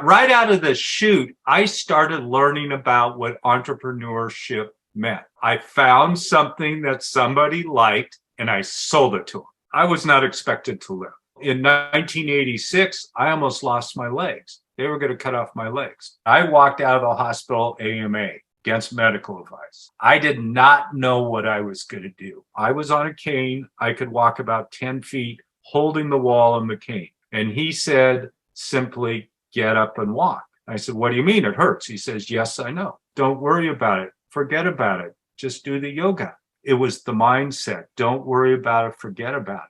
Right out of the chute, I started learning about what entrepreneurship meant. I found something that somebody liked and I sold it to them. I was not expected to live. In 1986, I almost lost my legs. They were going to cut off my legs. I walked out of the hospital AMA against medical advice. I did not know what I was going to do. I was on a cane. I could walk about 10 feet holding the wall on the cane. And he said, simply get up and walk. I said, what do you mean it hurts? He says, yes, I know. Don't worry about it. Forget about it. Just do the yoga. It was the mindset. Don't worry about it. Forget about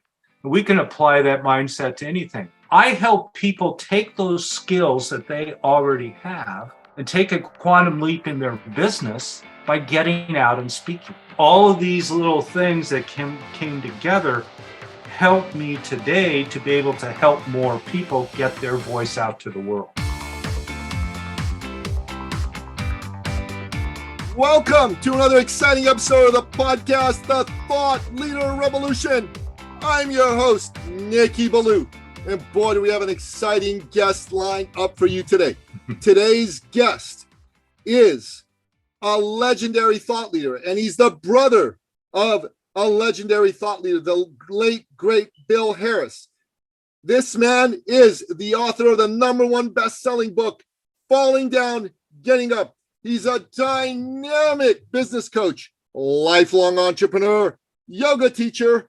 it. We can apply that mindset to anything. I help people take those skills that they already have and take a quantum leap in their business by getting out and speaking. All of these little things that came together help me today to be able to help more people get their voice out to the world. Welcome to another exciting episode of the podcast, The Thought Leader Revolution. I'm your host, Nicky Ballou, and boy, do we have an exciting guest lined up for you today. Today's guest is a legendary thought leader, and he's the brother of a legendary thought leader, the late, great Bill Harris. This man is the author of the #1 best-selling book, Falling Down, Getting Up. He's a dynamic business coach, lifelong entrepreneur, yoga teacher,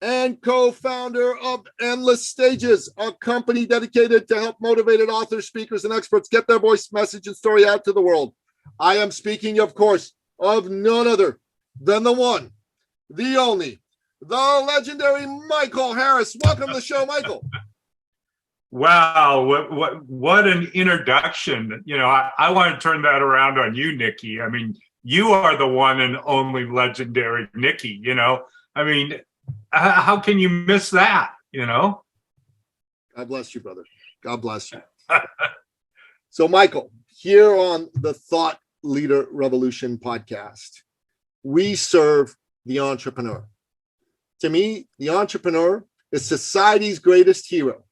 and co-founder of Endless Stages, a company dedicated to help motivated authors, speakers, and experts get their voice, message, and story out to the world. I am speaking, of course, of none other than the one, the only, the legendary Michael Harris. Welcome to the show, Michael. Wow, what an introduction. You know, I want to turn that around on you, Nicky. I mean, you are the one and only legendary Nicky, you know. I mean, how can you miss that, you know? God bless you, brother. God bless you. So, Michael, here on the Thought Leader Revolution podcast, we serve the entrepreneur. To me, the entrepreneur is society's greatest hero.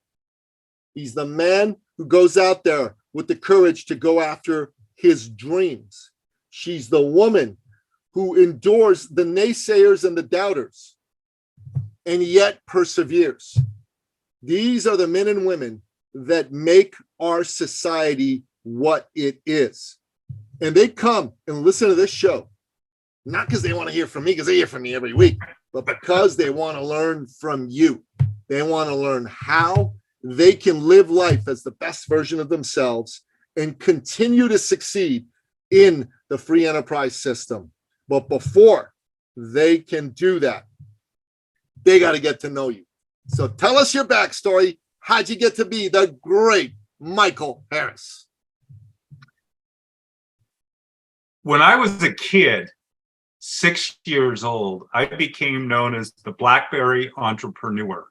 He's the man who goes out there with the courage to go after his dreams. She's the woman who endures the naysayers and the doubters and yet perseveres. These are the men and women that make our society what it is. And they come and listen to this show, not because they want to hear from me, because they hear from me every week, but because they want to learn from you. They want to learn how they can live life as the best version of themselves and continue to succeed in the free enterprise system. But before they can do that, they got to get to know you. So tell us your backstory. How'd you get to be the great Michael Harris? When I was a kid, 6 years old, I became known as the BlackBerry entrepreneur.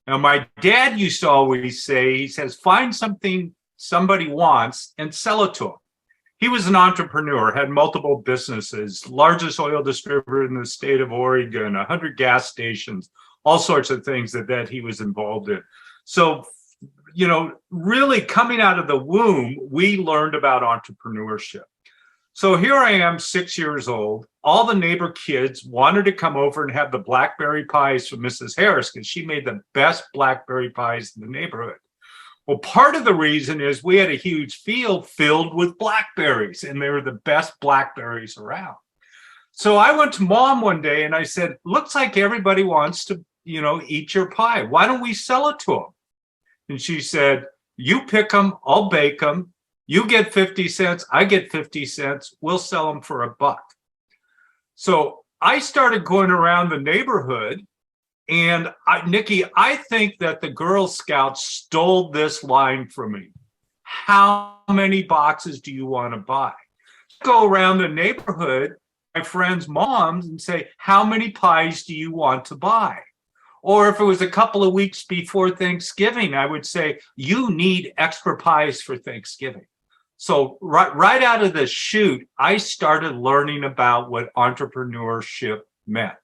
Now, my dad used to always say, he says, find something somebody wants and sell it to them. He was an entrepreneur, had multiple businesses, largest oil distributor in the state of Oregon, 100 gas stations, all sorts of things that he was involved in. So, you know, really coming out of the womb, we learned about entrepreneurship. So here I am, 6 years old. All the neighbor kids wanted to come over and have the blackberry pies from Mrs. Harris because she made the best blackberry pies in the neighborhood. Well, part of the reason is we had a huge field filled with blackberries, and they were the best blackberries around. So I went to Mom one day and I said, looks like everybody wants to, you know, eat your pie. Why don't we sell it to them? And she said, you pick them, I'll bake them. You get 50 cents, I get 50 cents. We'll sell them for $1. So I started going around the neighborhood, and Nicky, I think that the Girl Scouts stole this line from me. How many boxes do you want to buy? Go around the neighborhood, my friends' moms, and say, how many pies do you want to buy? Or if it was a couple of weeks before Thanksgiving, I would say, you need extra pies for Thanksgiving. So right out of the chute, I started learning about what entrepreneurship meant.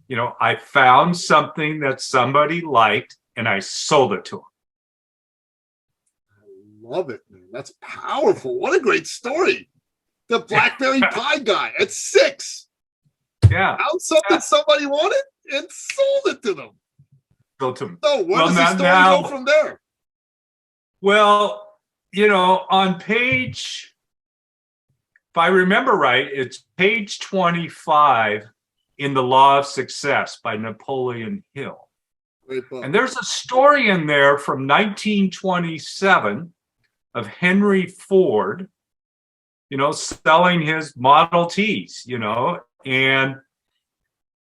You know, I found something that somebody liked and I sold it to them. I Love it, man. That's powerful. What a great story. The Blackberry Pie guy at 6. Yeah. Found something somebody wanted and sold it to them. Built him. So where does the story go from there? Well, on page, if I remember right, it's page 25 in The Law of Success by Napoleon Hill. Great book. And there's a story in there from 1927 of Henry Ford, selling his Model Ts, and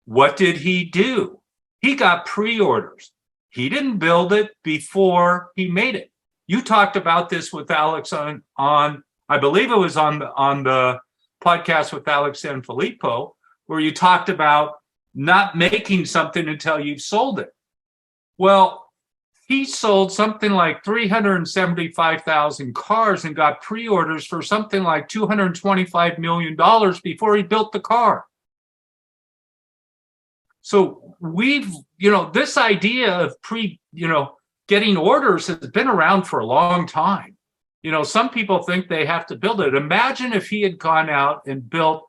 what did he do? He got pre-orders. He didn't build it before he made it. You talked about this with Alex on I believe it was on the podcast with Alex Sanfilippo, where you talked about not making something until you've sold it. Well, he sold something like 375,000 cars and got pre-orders for something like $225 million before he built the car. So we've, this idea of getting orders has been around for a long time. Some people think they have to build it. Imagine if he had gone out and built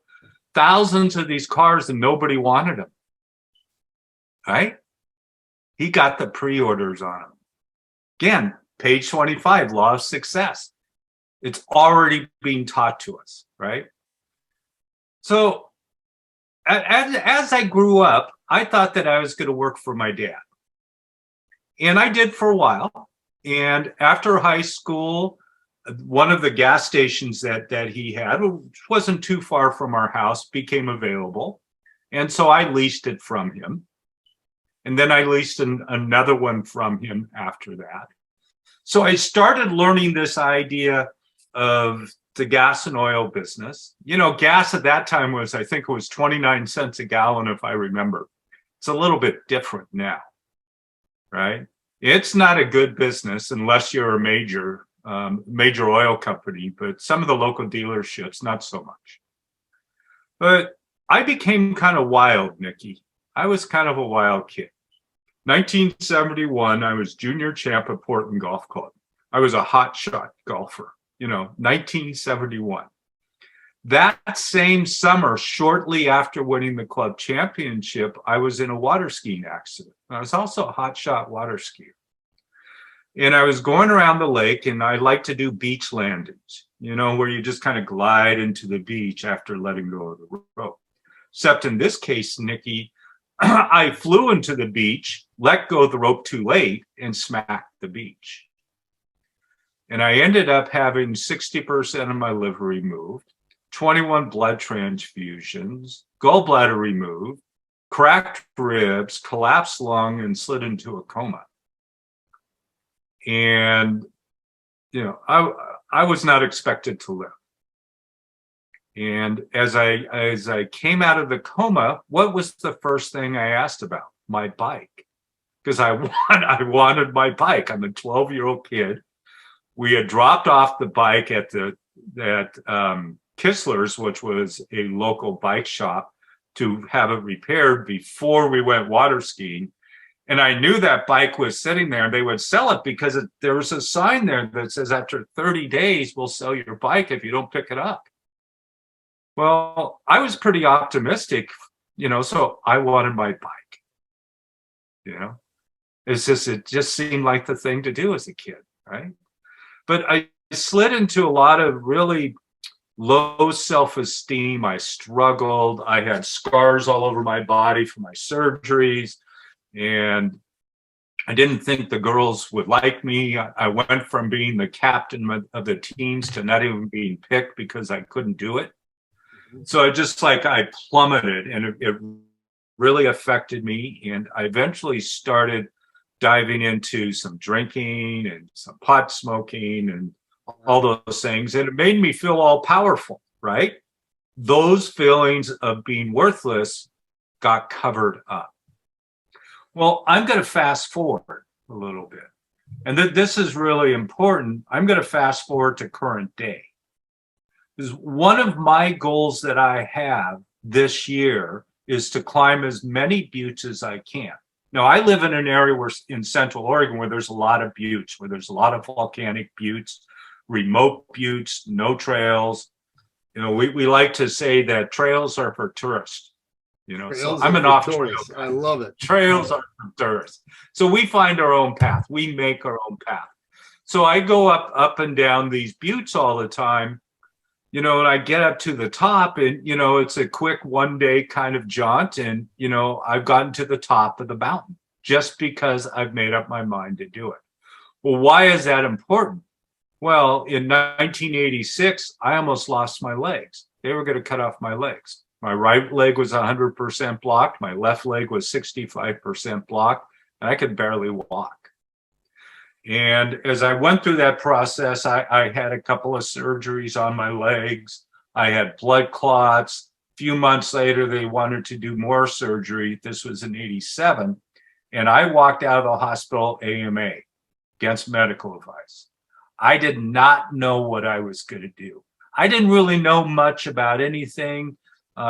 thousands of these cars and nobody wanted them, right? He got the pre-orders on them. Again, page 25, Law of Success. It's already being taught to us, right? So as I grew up, I thought that I was going to work for my dad. And I did for a while. And after high school, one of the gas stations that he had, which wasn't too far from our house, became available. And so I leased it from him. And then I leased another one from him after that. So I started learning this idea of the gas and oil business. Gas at that time was, I think it was 29 cents a gallon, if I remember. It's a little bit different now, right? It's not a good business unless you're a major oil company, but some of the local dealerships, not so much. But I became kind of wild, Nikki. I was kind of a wild kid. 1971, I was junior champ at Portland Golf Club. I was a hot shot golfer, 1971. That same summer, shortly after winning the club championship, I was in a water skiing accident. I was also a hot shot water skier. And I was going around the lake, and I like to do beach landings, where you just kind of glide into the beach after letting go of the rope. Except in this case, Nikki, I flew into the beach, let go of the rope too late, and smacked the beach. And I ended up having 60% of my liver removed, 21 blood transfusions, gallbladder removed, cracked ribs, collapsed lung, and slid into a coma. And, I was not expected to live. And as I came out of the coma, what was the first thing I asked about? My bike. Because I wanted my bike. I'm a 12-year-old kid. We had dropped off the bike at Kistler's, which was a local bike shop, to have it repaired before we went water skiing. And I knew that bike was sitting there and they would sell it because there was a sign there that says after 30 days, we'll sell your bike if you don't pick it up. Well, I was pretty optimistic, so I wanted my bike. It just seemed like the thing to do as a kid, right? But I slid into a lot of really low self-esteem. I struggled. I had scars all over my body from my surgeries. And I didn't think the girls would like me. I went from being the captain of the teams to not even being picked because I couldn't do it. So I plummeted, and it really affected me. And I eventually started diving into some drinking and some pot smoking and all those things. And it made me feel all powerful, right? Those feelings of being worthless got covered up. Well, I'm going to fast forward a little bit. And this is really important. I'm going to fast forward to current day. Because one of my goals that I have this year is to climb as many buttes as I can. Now, I live in an area in Central Oregon where there's a lot of buttes, where there's a lot of volcanic buttes, remote buttes, no trails. You know, we like to say that trails are for tourists. You know, Trails so I'm are an for off-trail tourists. guy. I love it. Trails are for tourists. So we find our own path. We make our own path. So I go up and down these buttes all the time, you know, and I get up to the top and, you know, it's a quick 1-day kind of jaunt. And, you know, I've gotten to the top of the mountain just because I've made up my mind to do it. Well, why is that important? Well, in 1986, I almost lost my legs. They were going to cut off my legs. My right leg was 100% blocked. My left leg was 65% blocked, and I could barely walk. And as I went through that process, I had a couple of surgeries on my legs. I had blood clots. A few months later, they wanted to do more surgery. This was in 87. And I walked out of the hospital AMA, against medical advice. I did not know what I was going to do. I didn't really know much about anything.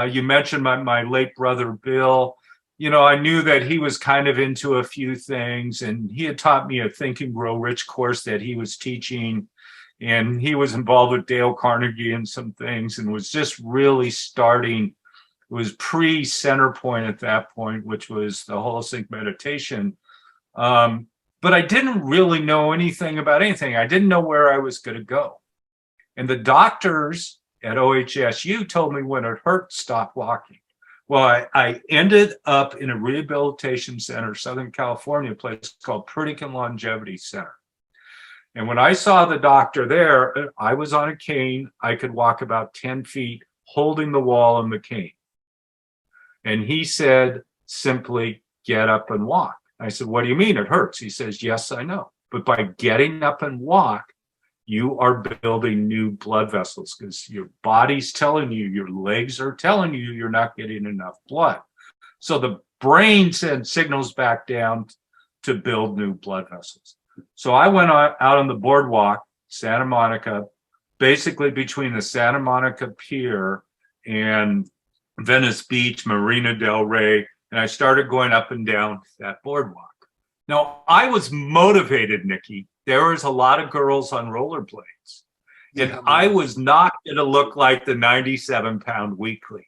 You mentioned my late brother, Bill. You know, I knew that he was kind of into a few things, and he had taught me a Think and Grow Rich course that he was teaching. And he was involved with Dale Carnegie and some things, and was just really starting. It was pre-center point at that point, which was the holistic meditation. But I didn't really know anything about anything. I didn't know where I was going to go. And the doctors at OHSU told me when it hurt, stop walking. Well, I ended up in a rehabilitation center, Southern California, a place called Pritikin Longevity Center. And when I saw the doctor there, I was on a cane. I could walk about 10 feet holding the wall in the cane. And he said, simply get up and walk. I said, what do you mean it hurts? He says, yes, I know. But by getting up and walk, you are building new blood vessels because your body's telling you, your legs are telling you you're not getting enough blood. So the brain sends signals back down to build new blood vessels. So I went out on the boardwalk, Santa Monica, basically between the Santa Monica Pier and Venice Beach, Marina del Rey, and I started going up and down that boardwalk. Now, I was motivated, Nikki. There was a lot of girls on rollerblades, and I was not going to look like the 97-pound weakling.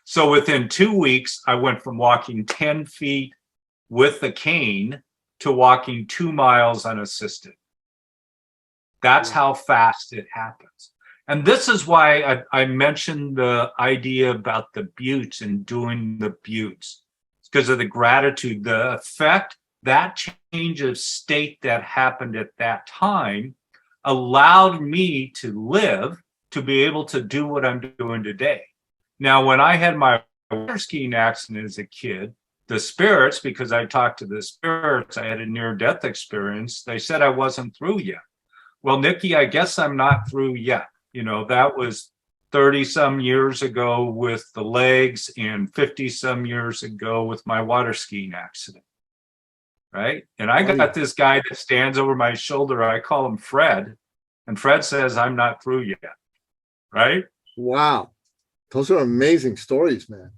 So within 2 weeks, I went from walking 10 feet with the cane to walking 2 miles unassisted. That's how fast it happens. And this is why I mentioned the idea about the buttes and doing the buttes. It's because of the gratitude, the effect, that change of state that happened at that time allowed me to live, to be able to do what I'm doing today. Now, when I had my water skiing accident as a kid, the spirits, because I talked to the spirits, I had a near-death experience, they said I wasn't through yet. Well, Nikki, I guess I'm not through yet. You know, that was 30 some years ago with the legs and 50 some years ago with my water skiing accident. Right. And I got this guy that stands over my shoulder. I call him Fred. And Fred says, I'm not through yet. Right. Wow. Those are amazing stories, man.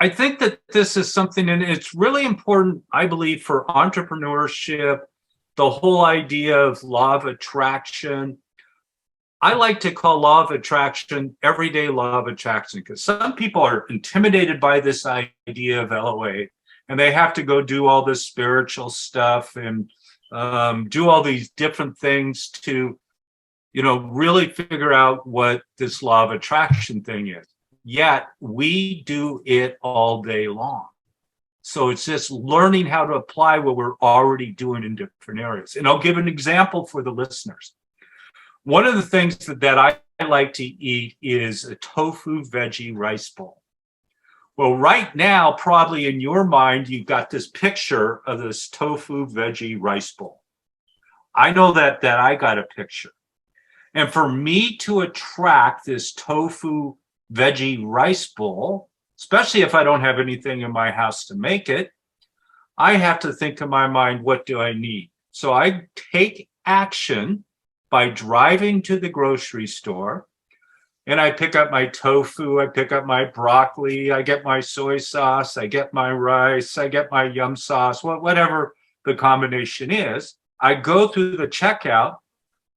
I think that this is something, and it's really important, I believe, for entrepreneurship, the whole idea of law of attraction. I like to call law of attraction everyday law of attraction, because some people are intimidated by this idea of LOA, and they have to go do all this spiritual stuff and do all these different things to, you know, really figure out what this law of attraction thing is. Yet we do it all day long. So it's just learning how to apply what we're already doing in different areas. And I'll give an example for the listeners. One of the things that I like to eat is a tofu veggie rice bowl. Well, right now, probably in your mind, you've got this picture of this tofu veggie rice bowl. I know that I got a picture. And for me to attract this tofu veggie rice bowl, especially if I don't have anything in my house to make it, I have to think in my mind, what do I need? So I take action by driving to the grocery store, and I pick up my tofu, I pick up my broccoli, I get my soy sauce, I get my rice, I get my yum sauce, whatever the combination is. I go through the checkout,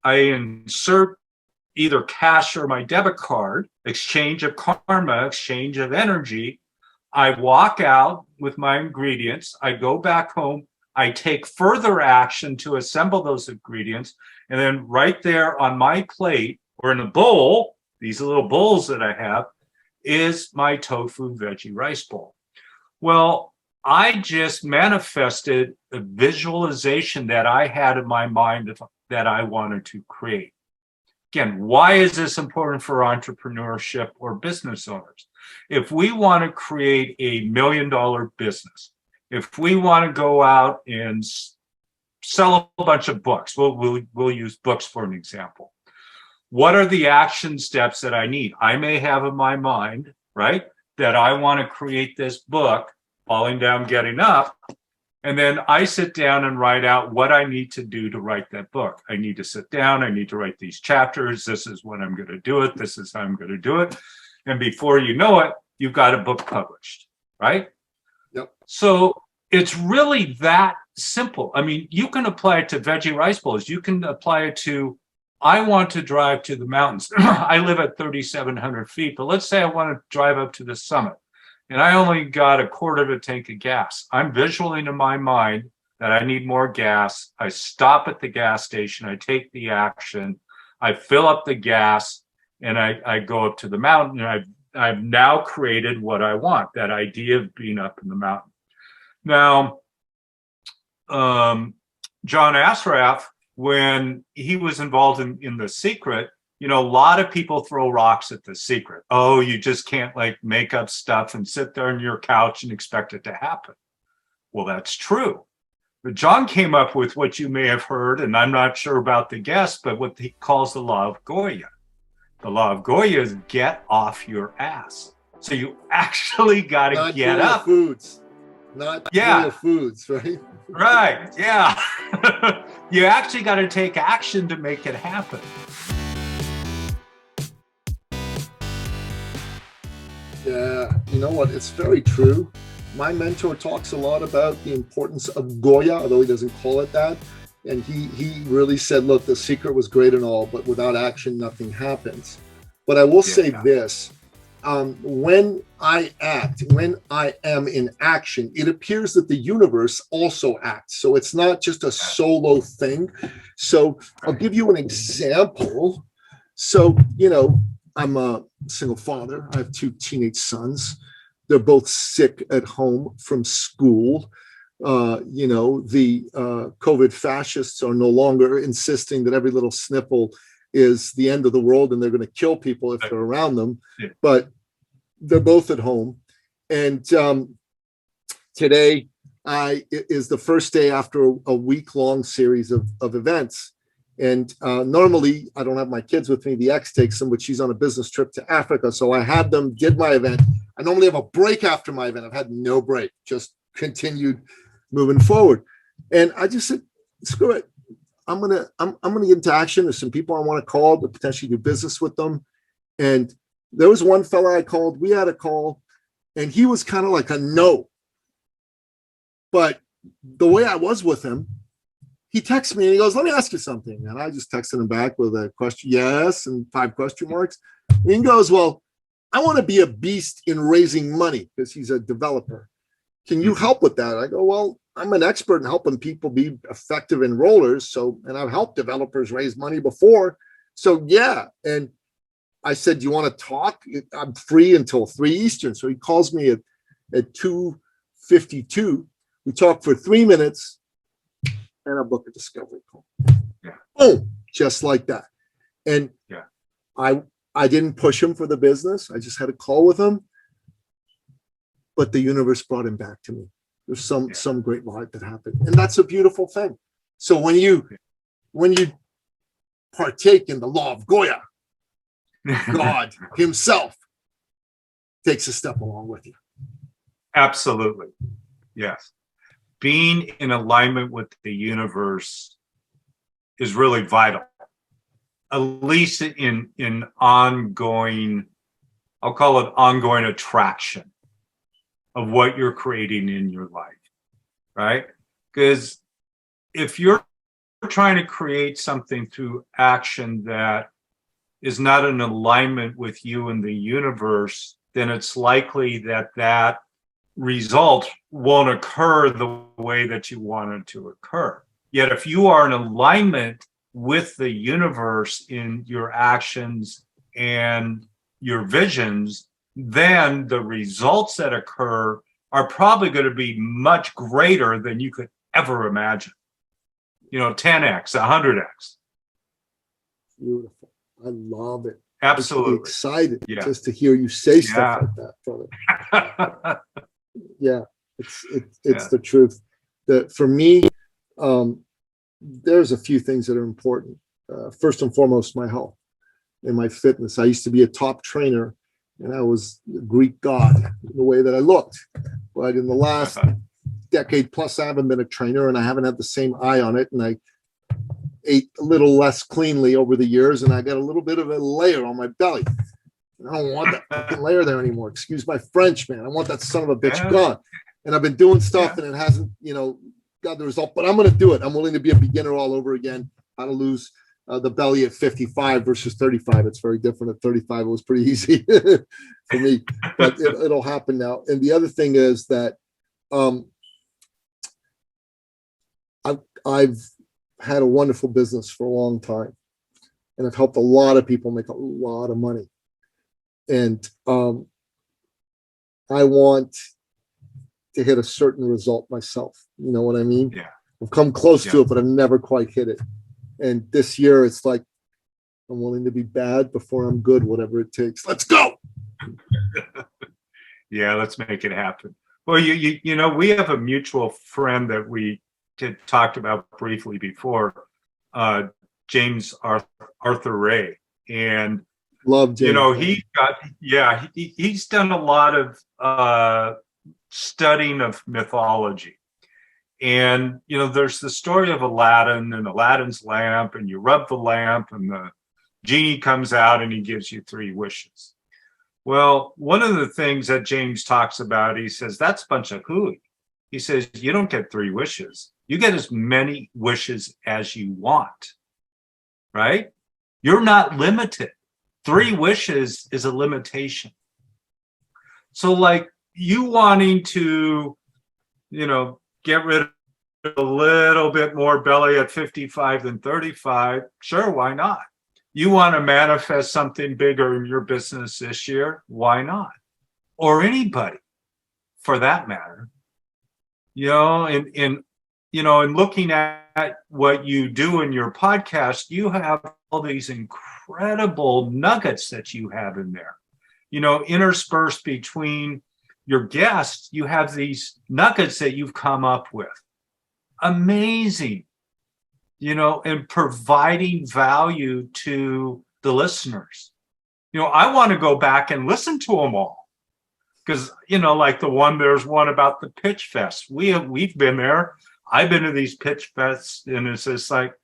I insert either cash or my debit card, exchange of karma, exchange of energy. I walk out with my ingredients. I go back home. I take further action to assemble those ingredients. And then right there on my plate or in a bowl, these little bowls that I have, is my tofu veggie rice bowl. Well, I just manifested a visualization that I had in my mind that I wanted to create. Again, why is this important for entrepreneurship or business owners? If we want to create $1 million business, if we want to go out and sell a bunch of books, we'll use books for an example. What are the action steps that I need? I may have in my mind, right, that I want to create this book, Falling Down, Getting Up. And then I sit down and write out what I need to do to write that book. I need to sit down. I need to write these chapters. This is when I'm going to do it. This is how I'm going to do it. And before you know it, you've got a book published, right? Yep. So it's really that simple. I mean, you can apply it to veggie rice bowls. You can apply it to, I want to drive to the mountains. I live at 3,700 feet, but let's say I want to drive up to the summit. And I only got a quarter of a tank of gas. I'm visualizing in my mind that I need more gas. I stop at the gas station. I take the action. I fill up the gas, and I go up to the mountain. And I've now created what I want, that idea of being up in the mountain. Now, John Asraf, when he was involved in The Secret, you know, a lot of people throw rocks at The Secret. Oh, you just can't like make up stuff and sit there on your couch and expect it to happen. Well, that's true. But John came up with what you may have heard, and I'm not sure about the guest, but what he calls the law of Goya. The law of Goya is get off your ass. So you actually got to get up. Foods. Not real foods, right? Right, yeah. You actually got to take action to make it happen. Yeah, you know what? It's very true. My mentor talks a lot about the importance of Goya, although he doesn't call it that. And he really said, look, The Secret was great and all, but without action, nothing happens. But I will say this. When I act, when I am in action, it appears that the universe also acts. So it's not just a solo thing. So I'll give you an example. So, you know, I'm a single father. I have 2 teenage sons. They're both sick at home from school. You know, the COVID fascists are no longer insisting that every little sniffle is the end of the world and they're going to kill people if they're around them. Yeah. But they're both at home. And today is the first day after a week-long series of events. And normally I don't have my kids with me. The ex takes them, but she's on a business trip to Africa. So I had them, did my event. I normally have a break after my event. I've had no break, just continued moving forward. And I just said, screw it. I'm gonna get into action. There's some people I want to call to potentially do business with them. And there was one fella I called. We had a call, and he was kind of like a no. But the way I was with him, he texts me and he goes, let me ask you something. And I just texted him back with a question, yes, and 5 question marks. And he goes, well, I want to be a beast in raising money, because he's a developer. Can you help with that? I go, well, I'm an expert in helping people be effective enrollers. So, and I've helped developers raise money before. So yeah. And I said, do you want to talk? I'm free until 3 Eastern. So he calls me at 2:52. We talk for 3 minutes and I book a discovery call. Yeah. Boom, just like that. And yeah, I didn't push him for the business. I just had a call with him, but the universe brought him back to me. There's some great light that happened. And that's a beautiful thing. So when you partake in the law of Goya, God himself takes a step along with you. Absolutely. Yes. Being in alignment with the universe is really vital, at least in ongoing, I'll call it ongoing attraction of what you're creating in your life, right? Because if you're trying to create something through action that is not in alignment with you and the universe, then it's likely that that result won't occur the way that you want it to occur. Yet if you are in alignment with the universe in your actions and your visions, then the results that occur are probably going to be much greater than you could ever imagine. 10x, 100x. Beautiful. I love it. Absolutely. Excited just to hear you say stuff like that, brother. Yeah, it's the truth. That for me, there's a few things that are important. First and foremost, my health and my fitness. I used to be a top trainer, and I was a Greek god in the way that I looked. But in the last decade plus, I haven't been a trainer, and I haven't had the same eye on it. And I ate a little less cleanly over the years, and I got a little bit of a layer on my belly. And I don't want that fucking layer there anymore. Excuse my French, man. I want that son of a bitch gone. And I've been doing stuff, and it hasn't, got the result. But I'm going to do it. I'm willing to be a beginner all over again. How to lose the belly at 55 versus 35. It's very different. At 35, it was pretty easy for me. But it'll happen now. And the other thing is that I've had a wonderful business for a long time, and I've helped a lot of people make a lot of money. And I want to hit a certain result myself. You know what I mean? Yeah. I've come close to it, but I've never quite hit it. And this year, it's like I'm willing to be bad before I'm good, whatever it takes. Let's go. Yeah, let's make it happen. Well, we have a mutual friend that we talked about briefly before, James Arthur Ray, and love James. He's done a lot of studying of mythology, and there's the story of Aladdin and Aladdin's lamp, and you rub the lamp, and the genie comes out, and he gives you 3 wishes. Well, one of the things that James talks about, he says that's a bunch of hooey. He says you don't get 3 wishes. You get as many wishes as you want, right? You're not limited. 3 wishes is a limitation. So like you wanting to, get rid of a little bit more belly at 55 than 35, sure, why not? You want to manifest something bigger in your business this year, why not? Or anybody, for that matter. In looking at what you do in your podcast, you have all these incredible nuggets that you have in there. Interspersed between your guests, you have these nuggets that you've come up with. Amazing. And providing value to the listeners. I want to go back and listen to them all. Because, like there's one about the pitch fest. We've been there. I've been to these pitch fests, and it's just like,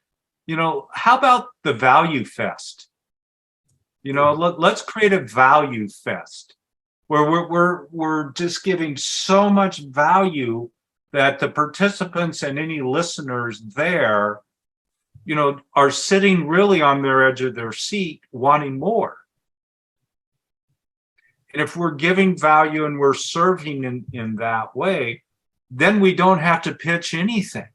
how about the value fest? Let's create a value fest where we're just giving so much value that the participants and any listeners there, are sitting really on their edge of their seat wanting more. And if we're giving value and we're serving in that way, then we don't have to pitch anything.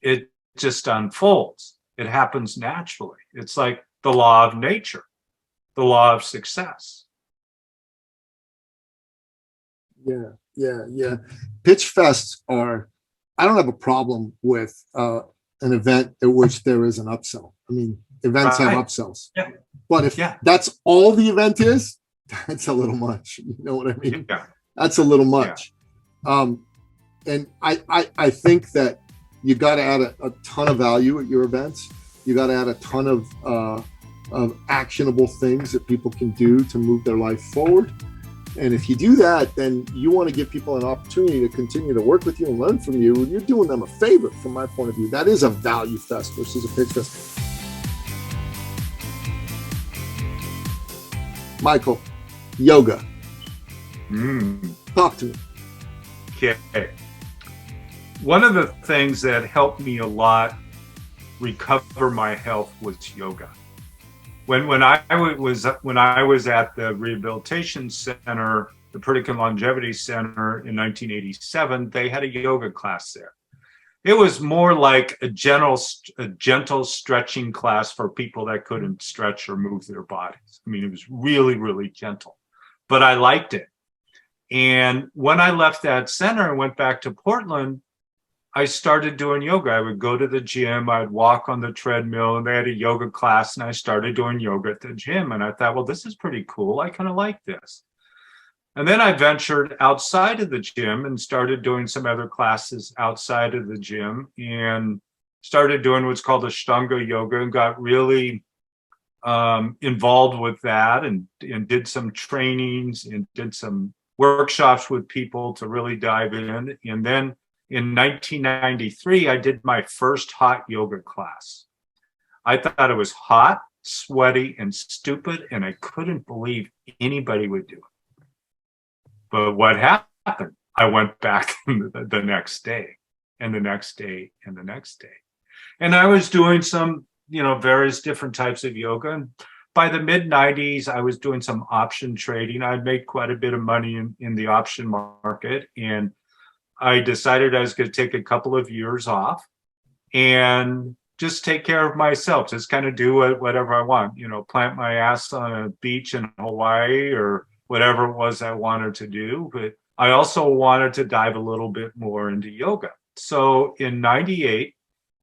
It just unfolds. It happens naturally. It's like the law of nature, the law of success. Yeah. Pitch fests I don't have a problem with an event at which there is an upsell. I mean, events have upsells. Yeah. But if that's all the event is, that's a little much. You know what I mean? Yeah. That's a little much. Yeah. And I think that you got to add a ton of value at your events. You got to add a ton of actionable things that people can do to move their life forward. And if you do that, then you want to give people an opportunity to continue to work with you and learn from you. You're doing them a favor from my point of view. That is a value fest versus a pitch fest. Michael, yoga. Talk to me. Okay. One of the things that helped me a lot recover my health was yoga. When I was at the rehabilitation center, the Pritikin Longevity Center in 1987, they had a yoga class there. It was more like a gentle stretching class for people that couldn't stretch or move their bodies. I mean, it was really, really gentle, but I liked it. And when I left that center and went back to Portland, I started doing yoga. I would go to the gym, I'd walk on the treadmill, and they had a yoga class, and I started doing yoga at the gym. And I thought, well, this is pretty cool. I kind of like this. And then I ventured outside of the gym and started doing some other classes outside of the gym and started doing what's called Ashtanga yoga and got really involved with that and did some trainings and did some workshops with people to really dive in. And then in 1993, I did my first hot yoga class. I thought it was hot, sweaty, and stupid, and I couldn't believe anybody would do it. But what happened? I went back the next day, and the next day, and the next day. And I was doing some, various different types of yoga. And by the mid-90s, I was doing some option trading. I'd made quite a bit of money in the option market, and I decided I was going to take a couple of years off and just take care of myself, just kind of do whatever I want, plant my ass on a beach in Hawaii or whatever it was I wanted to do. But I also wanted to dive a little bit more into yoga. So in 98,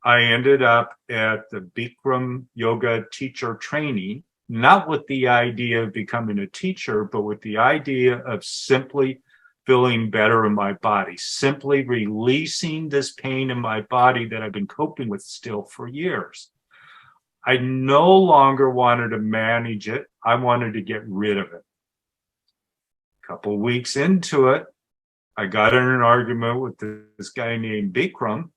I ended up at the Bikram yoga teacher training, not with the idea of becoming a teacher, but with the idea of simply feeling better in my body, simply releasing this pain in my body that I've been coping with still for years. I no longer wanted to manage it. I wanted to get rid of it. A couple of weeks into it, I got in an argument with this guy named Bikram.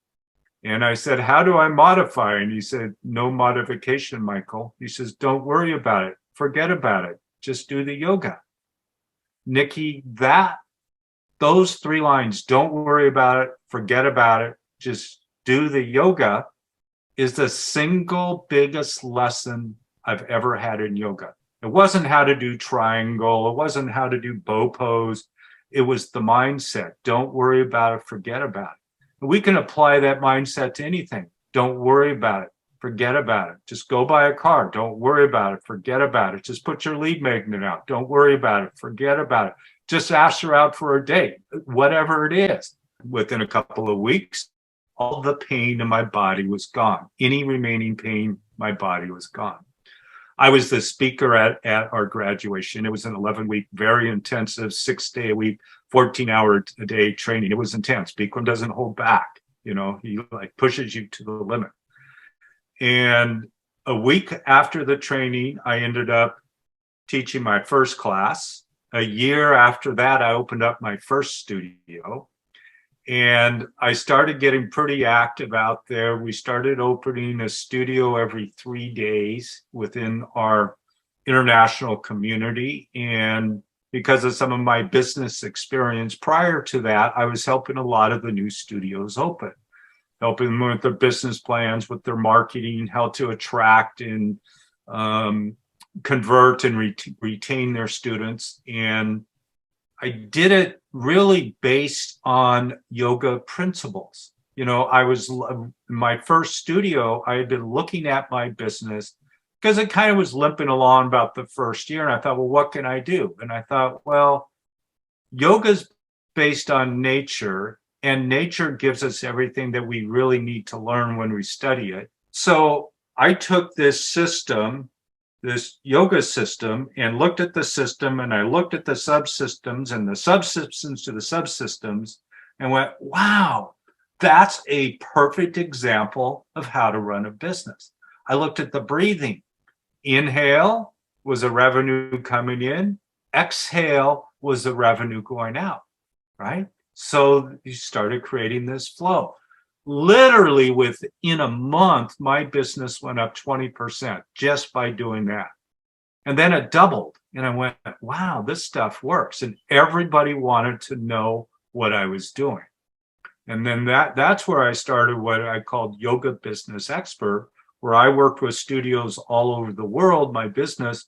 And I said, how do I modify? And he said, no modification, Michael. He says, don't worry about it. Forget about it. Just do the yoga. Nikki, those 3 lines, don't worry about it, forget about it, just do the yoga, is the single biggest lesson I've ever had in yoga. It wasn't how to do triangle, it wasn't how to do bow pose, it was the mindset. Don't worry about it, forget about it. And we can apply that mindset to anything. Don't worry about it, forget about it. Just go buy a car, don't worry about it, forget about it. Just put your lead magnet out, don't worry about it, forget about it. Just ask her out for a date, whatever it is. Within a couple of weeks, all the pain in my body was gone. Any remaining pain, my body was gone. I was the speaker at our graduation. It was an 11-week, very intensive, 6-day-a-week, 14-hour-a-day training. It was intense. Bikram doesn't hold back. He pushes you to the limit. And a week after the training, I ended up teaching my first class. A year after that, I opened up my first studio and I started getting pretty active out there. We started opening a studio every 3 days within our international community. And because of some of my business experience prior to that, I was helping a lot of the new studios open, helping them with their business plans, with their marketing, how to attract and convert and retain their students. And I did it really based on yoga principles. I was in my first studio, I had been looking at my business because it kind of was limping along about the first year. And I thought, well, what can I do? And I thought, well, yoga's based on nature, and nature gives us everything that we really need to learn when we study it. So I took this system, this yoga system, and looked at the system, and I looked at the subsystems and the subsystems to the subsystems and went, wow, that's a perfect example of how to run a business. I looked at the breathing. Inhale was the revenue coming in. Exhale was the revenue going out, right? So you started creating this flow. Literally within a month, my business went up 20% just by doing that. And then it doubled. And I went, wow, this stuff works. And everybody wanted to know what I was doing. And then that's where I started what I called Yoga Business Expert, where I worked with studios all over the world, my business,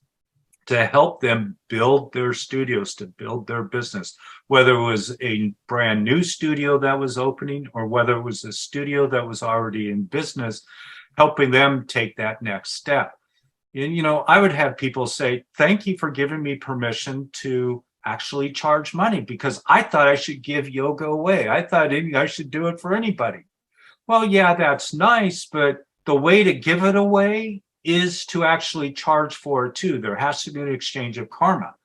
to help them build their studios, to build their business, whether it was a brand new studio that was opening or whether it was a studio that was already in business, helping them take that next step. And, I would have people say, thank you for giving me permission to actually charge money, because I thought I should give yoga away. I thought I should do it for anybody. Well, yeah, that's nice, but the way to give it away is to actually charge for it too. There has to be an exchange of karma.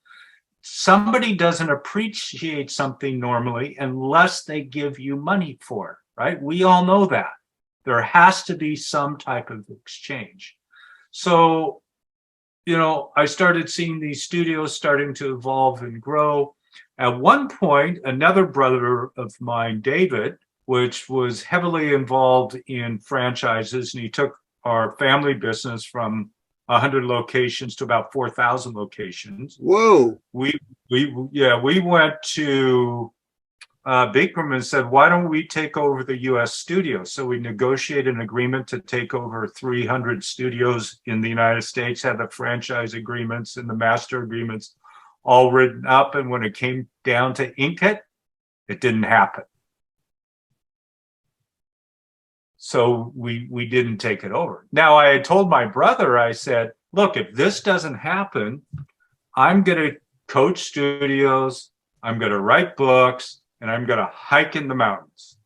Somebody doesn't appreciate something normally unless they give you money for it, right? We all know that. There has to be some type of exchange. So, I started seeing these studios starting to evolve and grow. At one point, another brother of mine, David, which was heavily involved in franchises, and he took our family business from 100 locations to about 4,000 locations. Whoa. We went to Bikram and said, why don't we take over the US studio? So we negotiated an agreement to take over 300 studios in the United States, had the franchise agreements and the master agreements all written up. And when it came down to ink it didn't happen. So we didn't take it over. Now, I had told my brother, I said, look, if this doesn't happen, I'm going to coach studios, I'm going to write books, and I'm going to hike in the mountains.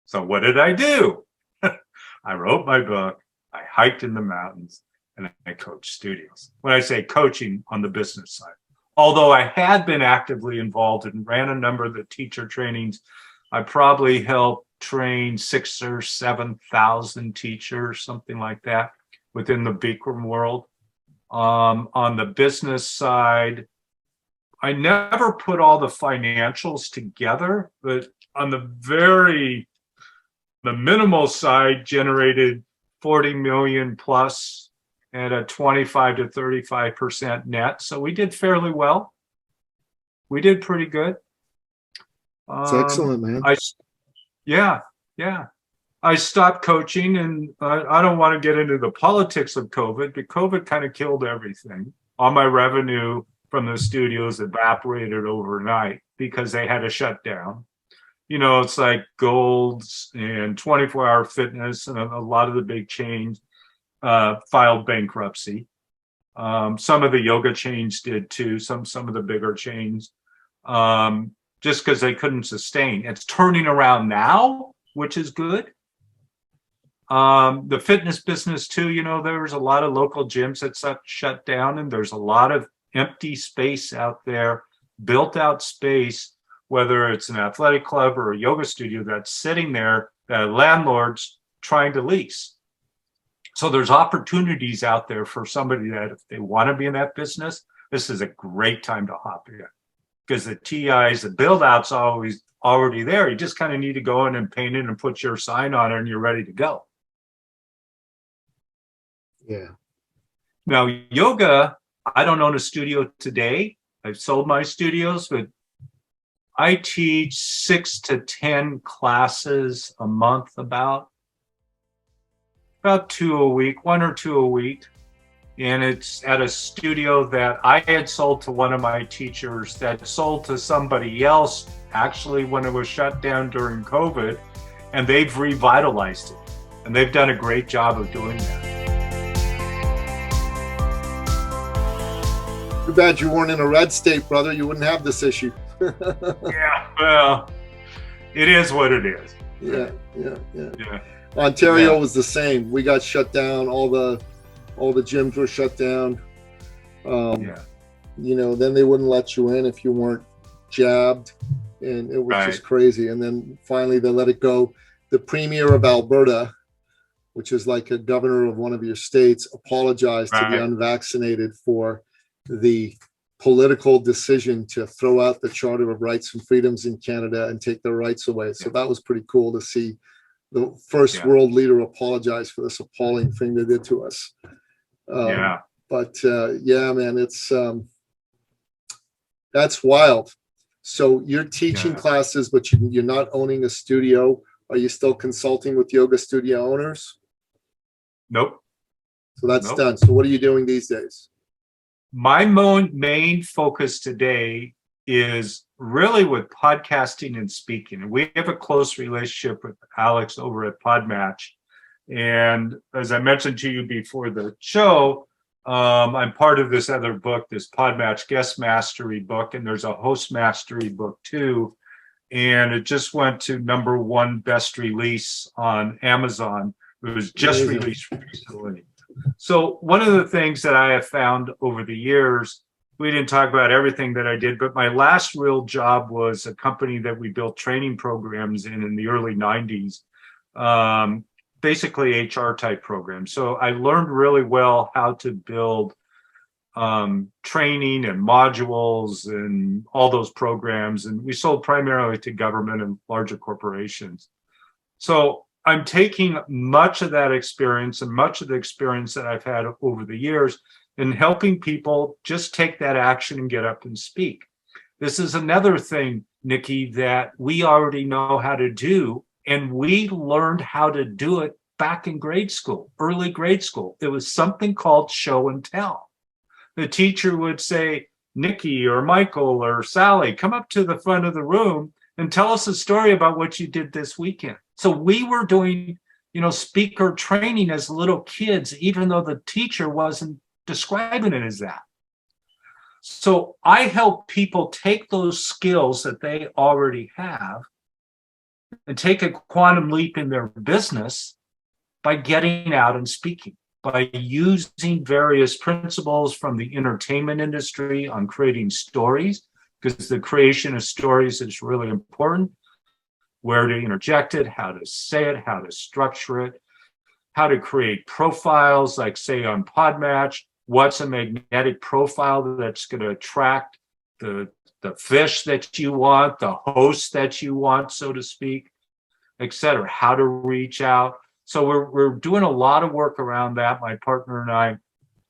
So what did I do? I wrote my book, I hiked in the mountains, and I coached studios. When I say coaching, on the business side. Although I had been actively involved and ran a number of the teacher trainings, I probably helped train 6,000 or 7,000 teachers, something like that, within the Bikram world. On the business side, I never put all the financials together, but on the minimal side, generated 40 million plus at a 25 to 35% net. So we did fairly well. We did pretty good. It's excellent, man. Yeah. I stopped coaching, and I don't want to get into the politics of COVID, but COVID kind of killed everything. All my revenue from the studios evaporated overnight because they had to shut down. It's like Gold's and 24-Hour Fitness and a lot of the big chains filed bankruptcy. Some of the yoga chains did too, some of the bigger chains, just because they couldn't sustain. It's turning around now, which is good. The fitness business too, there's a lot of local gyms that shut down, and there's a lot of empty space out there, built out space, whether it's an athletic club or a yoga studio that's sitting there that landlords trying to lease. So there's opportunities out there for somebody that if they want to be in that business, this is a great time to hop in, because the TIs, the build out's always already there. You just kind of need to go in and paint it and put your sign on it and you're ready to go. Yeah. Now, yoga, I don't own a studio today. I've sold my studios, but I teach 6 to 10 classes a month, about 2 a week, 1 or 2 a week. And it's at a studio that I had sold to one of my teachers that sold to somebody else, actually, when it was shut down during COVID, and they've revitalized it. And they've done a great job of doing that. Too bad you weren't in a red state, brother. You wouldn't have this issue. Yeah, well, it is what it is. Yeah. Ontario Yeah. was the same. We got shut down. All the gyms were shut down. Yeah. Then they wouldn't let you in if you weren't jabbed, and it was just crazy. And then finally they let it go. The premier of Alberta, which is like a governor of one of your states, apologized to the unvaccinated for the political decision to throw out the Charter of Rights and Freedoms in Canada and take their rights away. So that was pretty cool to see the first world leader apologize for this appalling thing they did to us. But yeah, man, it's that's wild. So you're teaching Yeah. classes, but you're not owning a studio. Are you still consulting with yoga studio owners? Nope. So that's Nope. done. So what are you doing these days? My main focus today is really with podcasting and speaking. And we have a close relationship with Alex over at Podmatch. And as I mentioned to you before the show, I'm part of this other book, this Podmatch Guest Mastery book, and there's a Host Mastery book too. And it just went to #1 best release on Amazon. It was just Amazing. released recently. So one of the things that I have found over the years, we didn't talk about everything that I did, but my last real job was a company that we built training programs in the early 90s, basically HR type programs. So I learned really well how to build training and modules and all those programs. And we sold primarily to government and larger corporations. So I'm taking much of that experience and much of the experience that I've had over the years in helping people just take that action and get up and speak. This is another thing, Nikki, that we already know how to do. And we learned how to do it back in grade school, early grade school. It was something called show and tell. The teacher would say, Nikki or Michael or Sally, come up to the front of the room and tell us a story about what you did this weekend. So we were doing, speaker training as little kids, even though the teacher wasn't describing it as that. So I help people take those skills that they already have and take a quantum leap in their business by getting out and speaking, by using various principles from the entertainment industry on creating stories, because the creation of stories is really important. Where to interject it, how to say it, how to structure it, how to create profiles, like say on Podmatch, what's a magnetic profile that's going to attract the fish that you want, the host that you want, so to speak, etc. How to reach out. So we're doing a lot of work around that, my partner and I,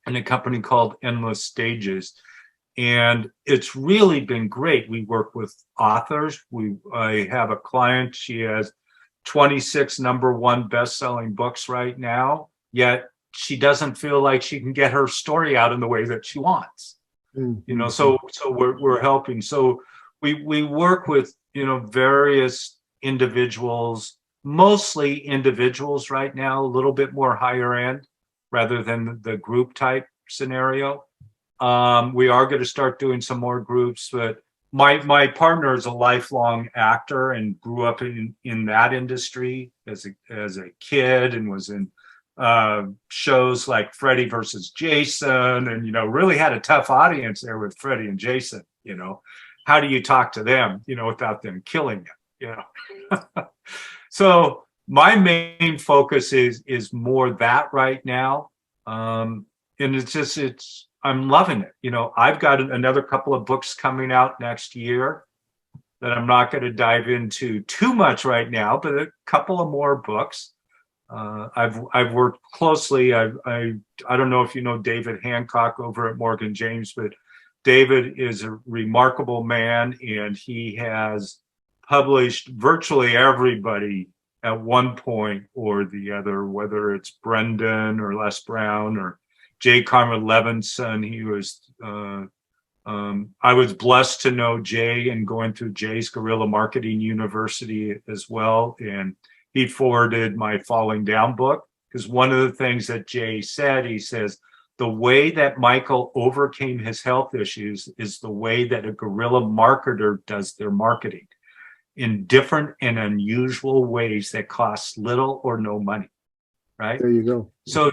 in a company called Endless Stages. And it's really been great. We work with authors. I have a client. She has 26 #1 best-selling books right now, yet she doesn't feel like she can get her story out in the way that she wants. Mm-hmm. So we're helping. So we work with various individuals, mostly individuals right now, a little bit more higher end rather than the group type scenario. We are going to start doing some more groups, but my partner is a lifelong actor and grew up in that industry as a kid and was in shows like Freddy versus Jason, and really had a tough audience there with Freddy and Jason. How do you talk to them without them killing you? So my main focus is more that right now, and I'm loving it. I've got another couple of books coming out next year that I'm not going to dive into too much right now, but a couple of more books. I've worked closely. I don't know if you know David Hancock over at Morgan James, but David is a remarkable man, and he has published virtually everybody at one point or the other, whether it's Brendan or Les Brown or Jay Carmen Levinson. He was, I was blessed to know Jay and going through Jay's Guerrilla Marketing University as well. And he forwarded my Falling Down book, because one of the things that Jay said, he says, the way that Michael overcame his health issues is the way that a guerrilla marketer does their marketing, in different and unusual ways that cost little or no money. Right? There you go. So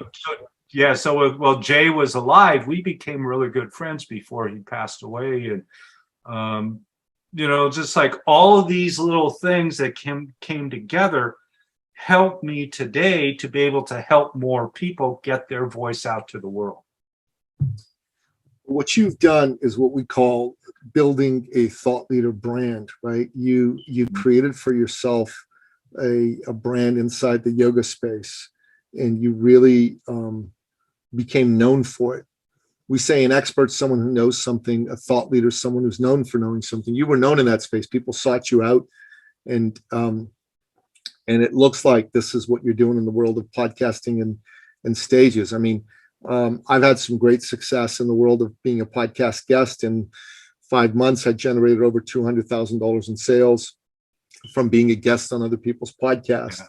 while Jay was alive, we became really good friends before he passed away. And, just like all of these little things that came together helped me today to be able to help more people get their voice out to the world. What you've done is what we call building a thought leader brand, right? You created for yourself a brand inside the yoga space, and you really became known for it. we say an expert, someone who knows something, a thought leader, someone who's known for knowing something. You were known in that space. People sought you out, and it looks like this is what you're doing in the world of podcasting and stages. I mean, I've had some great success in the world of being a podcast guest. In 5 months, I generated over $200,000 in sales from being a guest on other people's podcasts.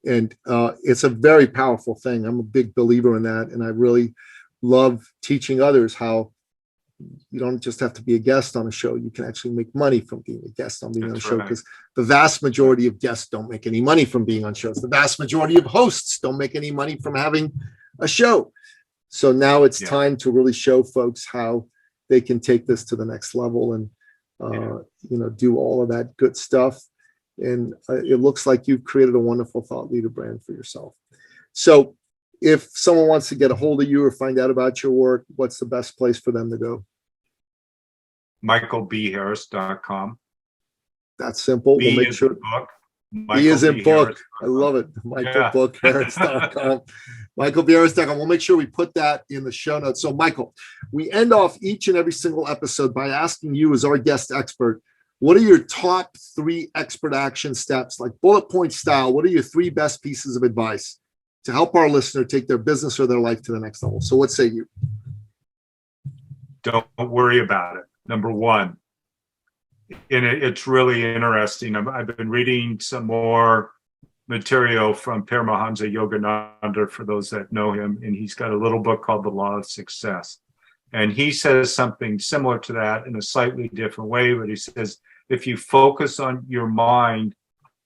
Yeah. And it's a very powerful thing. I'm a big believer in that. And I really love teaching others how you don't just have to be a guest on a show. You can actually make money from being a guest on being on a show, because the vast majority of guests don't make any money from being on shows. The vast majority of hosts don't make any money from having a show. So now it's time to really show folks how they can take this to the next level and, do all of that good stuff. And it looks like you've created a wonderful thought leader brand for yourself. So if someone wants to get a hold of you or find out about your work, what's the best place for them to go? michaelbharris.com. That's simple. We'll make sure. B is in book. I love it. michaelbookharris.com. michaelbharris.com. We'll make sure we put that in the show notes. So Michael, we end off each and every single episode by asking you, as our guest expert, what are your top 3 expert action steps, like bullet point style? What are your 3 best pieces of advice to help our listener take their business or their life to the next level? So what say you? Don't worry about it. Number 1. And it's really interesting. I've been reading some more material from Paramahansa Yogananda, for those that know him, and he's got a little book called The Law of Success. And he says something similar to that in a slightly different way, but he says, if you focus on your mind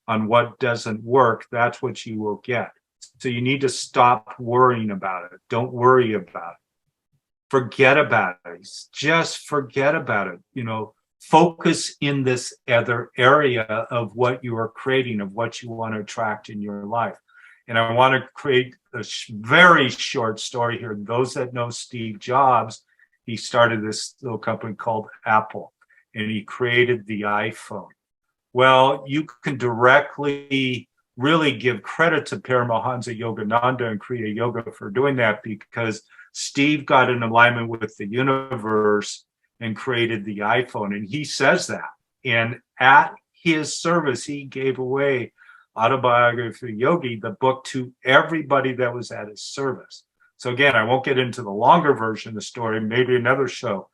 on what doesn't work, that's what you will get. So you need to stop worrying about it. Don't worry about it. Forget about it. Just forget about it. Focus in this other area of what you are creating, of what you want to attract in your life. And I want to create a very short story here. Those that know Steve Jobs, he started this little company called Apple, and he created the iPhone. Well, you can directly really give credit to Paramahansa Yogananda and Kriya Yoga for doing that, because Steve got in alignment with the universe and created the iPhone. And he says that. And at his service, he gave away Autobiography of Yogi, the book, to everybody that was at his service. So again, I won't get into the longer version of the story, maybe another show.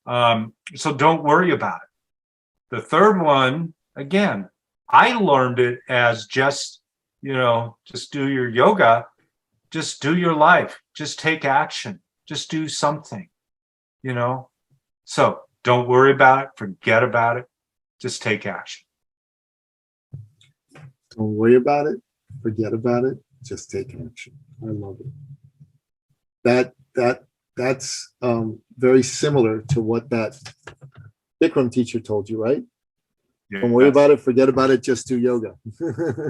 So don't worry about it. The third one, again, I learned it as just do your yoga, just do your life, just take action, just do something, So don't worry about it, forget about it, just take action. Don't worry about it, forget about it, just take action. I love it. That's very similar to what that Bikram teacher told you, right? Yes. Don't worry about it, forget about it, just do yoga.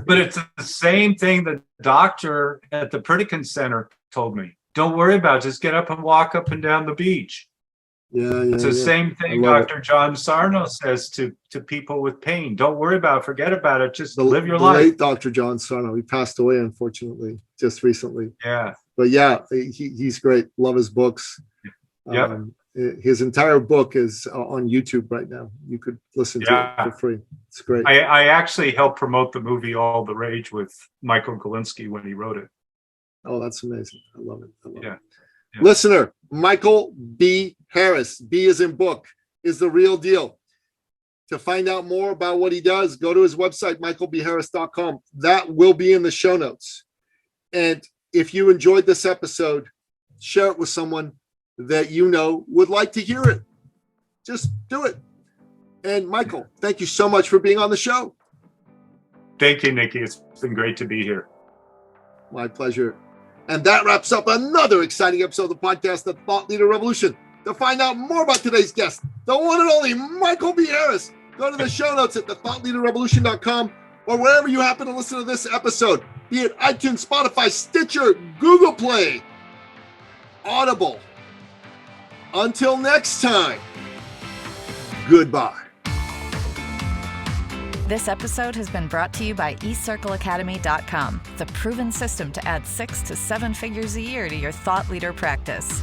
But it's the same thing the doctor at the Pritikin Center told me. Don't worry about it, just get up and walk up and down the beach. It's the same thing Dr. John Sarno says to people with pain. Don't worry about it, forget about it, just live your life. Late Dr. John Sarno, he passed away, unfortunately, just recently. Yeah. But he's great. Love his books. Yep. His entire book is on YouTube right now. You could listen to it for free. It's great. I actually helped promote the movie All the Rage with Michael Galinsky when he wrote it. Oh, that's amazing. I love it. I love it. Yeah. Listener, Michael B. Harris, B is in book, is the real deal. To find out more about what he does, go to his website, michaelbharris.com. That will be in the show notes. And if you enjoyed this episode, share it with someone that would like to hear it. Just do it. And Michael, thank you so much for being on the show. Thank you, Nikki. It's been great to be here. My pleasure. And that wraps up another exciting episode of the podcast, The Thought Leader Revolution. To find out more about today's guest, the one and only Michael B. Harris, go to the show notes at thethoughtleaderrevolution.com or wherever you happen to listen to this episode, be it iTunes, Spotify, Stitcher, Google Play, Audible. Until next time, goodbye. This episode has been brought to you by eCircleAcademy.com, the proven system to add 6 to 7 figures a year to your thought leader practice.